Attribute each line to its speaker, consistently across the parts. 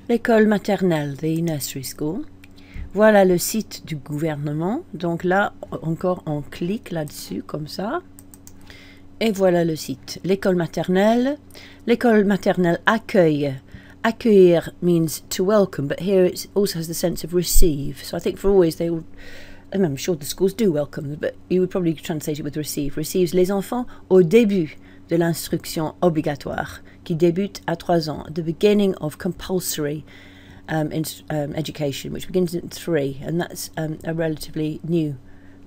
Speaker 1: l'école maternelle, the nursery school. Voilà le site du gouvernement. Donc là, encore, on clique là-dessus, comme ça. Et voilà le site. L'école maternelle. L'école maternelle accueille. Accueillir means to welcome, but here it also has the sense of receive. So I think for always they will, I'm sure the schools do welcome, but you would probably translate it with receive. Receives les enfants au début de l'instruction obligatoire, qui débute à 3 ans, at the beginning of compulsory education, which begins at 3, and that's a relatively new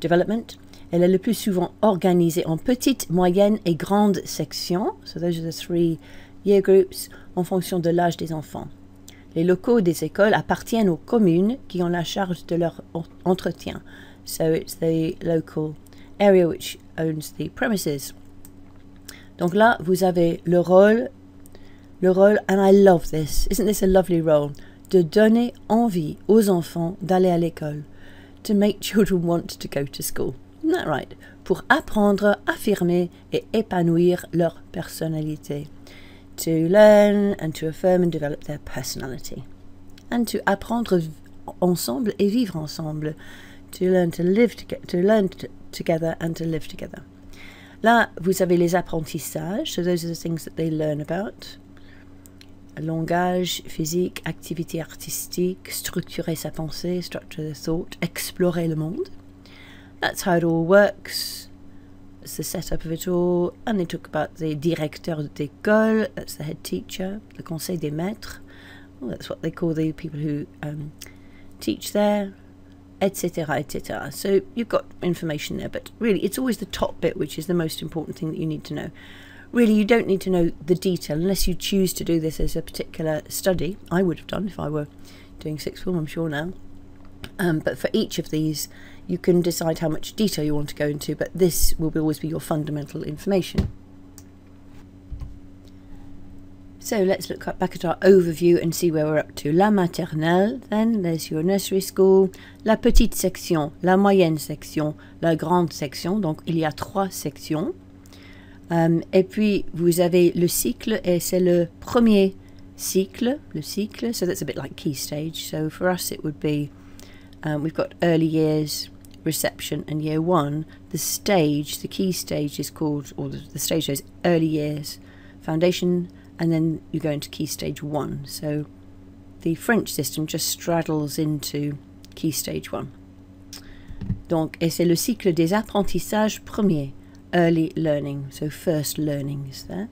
Speaker 1: development. Elle est le plus souvent organisée en petites, moyennes et grandes sections. So those are the 3 year groups en fonction de l'âge des enfants. Les locaux des écoles appartiennent aux communes qui ont la charge de leur entretien. So it's the local area which owns the premises. Donc là, vous avez le rôle, and I love this, isn't this a lovely role, de donner envie aux enfants d'aller à l'école, to make children want to go to school. Isn't that right? Pour apprendre, affirmer et épanouir leur personnalité. To learn and to affirm and develop their personality. And to apprendre ensemble et vivre ensemble. To learn to live together and to live together. Là, vous avez les apprentissages. So those are the things that they learn about. Langage, physique, activité artistique, structurer sa pensée, structure the thought, explorer le monde. That's how it all works. It's the setup of it all. And they talk about the directeur d'école, that's the head teacher, the conseil des maîtres, well, that's what they call the people who teach there, etc., etc. So you've got information there, but really it's always the top bit which is the most important thing that you need to know. Really, you don't need to know the detail unless you choose to do this as a particular study. I would have done if I were doing sixth form, I'm sure now. But for each of these, you can decide how much detail you want to go into, but this will always be your fundamental information. So let's look back at our overview and see where we're up to. La maternelle, then, there's your nursery school. La petite section, la moyenne section, la grande section. Donc, il y a 3 sections. Et puis, vous avez le cycle, et c'est le premier cycle, le cycle. So that's a bit like key stage. So for us, it would be, we've got early years, reception, and year 1. The stage, the key stage is called, or the stage is early years, foundation, and then you go into key stage 1. So the French system just straddles into key stage 1. Donc, et c'est le cycle des apprentissages premiers. Early learning, so first learnings there.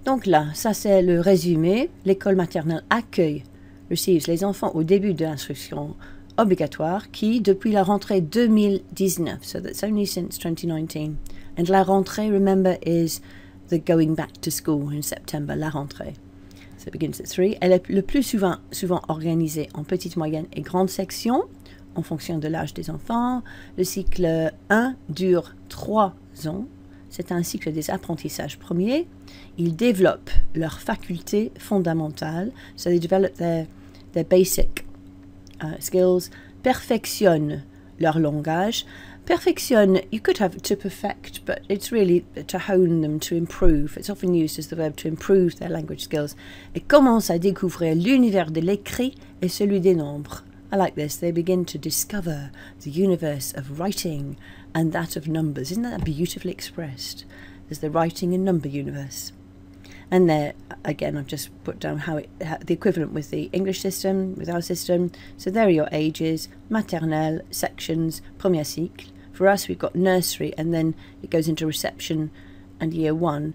Speaker 1: Donc là, ça c'est le résumé. L'école maternelle accueille, receives les enfants au début de l'instruction obligatoire qui, depuis la rentrée 2019, so that's only since 2019. And la rentrée, remember, is the going back to school in September, la rentrée. So it begins at 3. Elle est le plus souvent organisée en petites, moyennes et grandes sections, en fonction de l'âge des enfants. Le cycle 1 dure 3 ans. C'est un cycle des apprentissages premiers. Ils développent leurs facultés fondamentales. So they develop their basic skills. Perfectionnent leur langage. Perfectionne, you could have to perfect, but it's really to hone them, to improve. It's often used as the verb to improve their language skills. Et commencent à découvrir l'univers de l'écrit et celui des nombres. I like this. They begin to discover the universe of writing and that of numbers. Isn't that beautifully expressed? There's the writing and number universe. And there, again, I've just put down how the equivalent with the English system, with our system. So there are your ages, maternelle, sections, premier cycle. For us, we've got nursery, and then it goes into reception and year 1.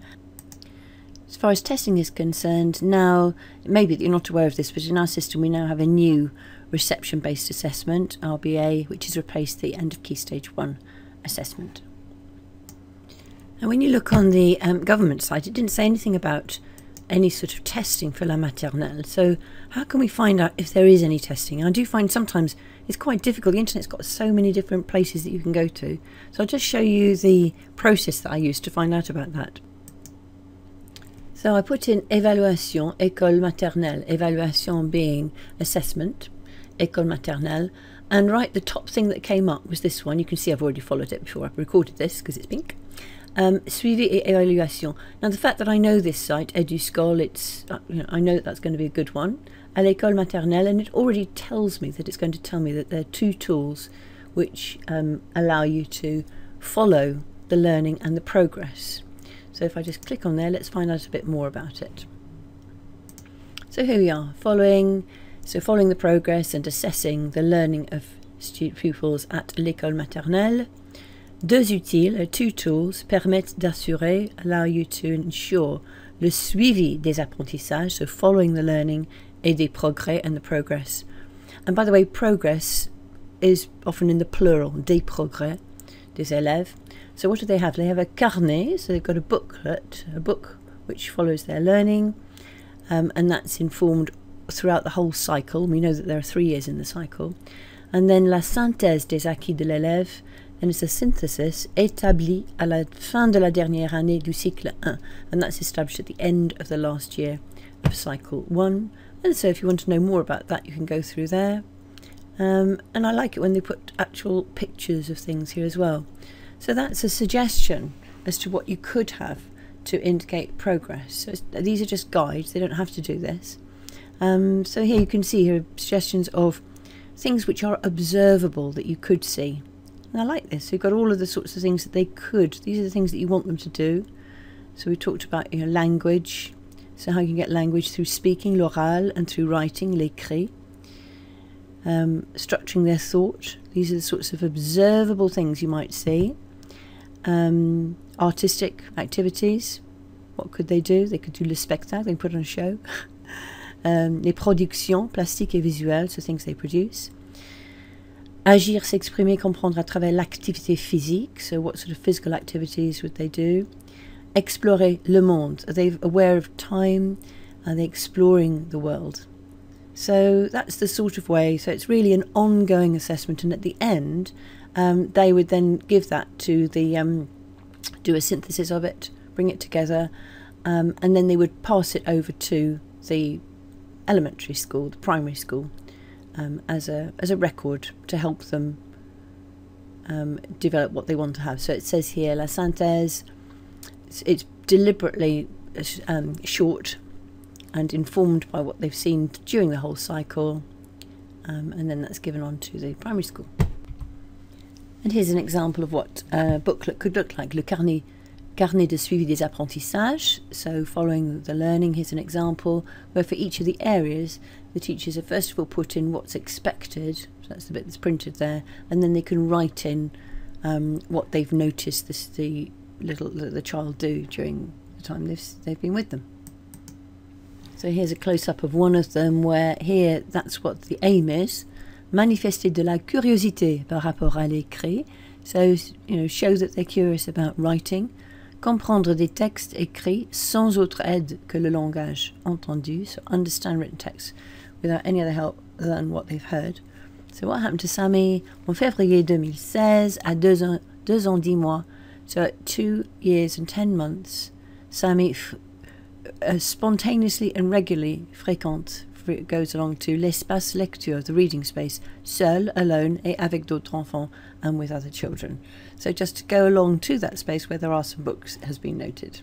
Speaker 1: As far as testing is concerned, now, maybe you're not aware of this, but in our system we now have a new reception-based assessment, RBA, which has replaced the end of Key Stage 1 assessment. And when you look on the government site, it didn't say anything about any sort of testing for la maternelle. So how can we find out if there is any testing? I do find sometimes it's quite difficult. The internet's got so many different places that you can go to. So I'll just show you the process that I used to find out about that. So I put in évaluation, école maternelle, évaluation being assessment, école maternelle, and right the top thing that came up was this one. You can see I've already followed it before I've recorded this because it's pink. Suivi et évaluation. Now, the fact that I know this site, EduSchool, it's I know that that's going to be a good one. À l'école maternelle, and it already tells me that it's going to tell me that there are two tools which allow you to follow the learning and the progress. So if I just click on there, let's find out a bit more about it. So here we are, following the progress and assessing the learning of pupils at l'école maternelle. Deux utiles, two tools, permettent d'assurer, allow you to ensure le suivi des apprentissages, so following the learning, et des progrès and the progress. And by the way, progress is often in the plural, des progrès, des élèves. So what do they have? They have a carnet, so they've got a booklet, a book which follows their learning, and that's informed throughout the whole cycle. We know that there are 3 years in the cycle. And then la synthèse des acquis de l'élève, and it's a synthesis établie à la fin de la dernière année du cycle 1, and that's established at the end of the last year of cycle 1. And so if you want to know more about that, you can go through there. And I like it when they put actual pictures of things here as well. So that's a suggestion as to what you could have to indicate progress. So these are just guides, they don't have to do this. So here you can see here suggestions of things which are observable that you could see. And I like this. So you've got all of the sorts of things that they could. These are the things that you want them to do. So we talked about language. So how you can get language through speaking, l'oral, and through writing, l'écrit. Structuring their thought. These are the sorts of observable things you might see. Artistic activities. What could they do? They could do le spectacle. They can put on a show. Les productions plastiques et visuelles, so things they produce. Agir, s'exprimer, comprendre à travers l'activité physique. So what sort of physical activities would they do? Explorer le monde. Are they aware of time? Are they exploring the world? So that's the sort of way. So it's really an ongoing assessment, and at the end they would then give that to the do a synthesis of it, bring it together, and then they would pass it over to the elementary school, the primary school, as a record to help them develop what they want to have. So it says here la synthèse. It's deliberately short and informed by what they've seen during the whole cycle, and then that's given on to the primary school. And here's an example of what a booklet could look like. Le carnet de suivi des apprentissages. So following the learning, here's an example where for each of the areas the teachers have first of all put in what's expected, so that's the bit that's printed there, and then they can write in what they've noticed the child do during the time they've been with them. So here's a close-up of one of them where here that's what the aim is. Manifester de la curiosité par rapport à l'écrit. So, show that they're curious about writing. Comprendre des textes écrits sans autre aide que le langage entendu. So understand written text without any other help than what they've heard. So what happened to Sammy en février 2016 à 2 ans 10 mois. So at 2 years and 10 months, Sammy spontaneously and regularly goes along to l'espace lecture, the reading space, seul, alone, et avec d'autres enfants, and with other children. So just to go along to that space where there are some books has been noted.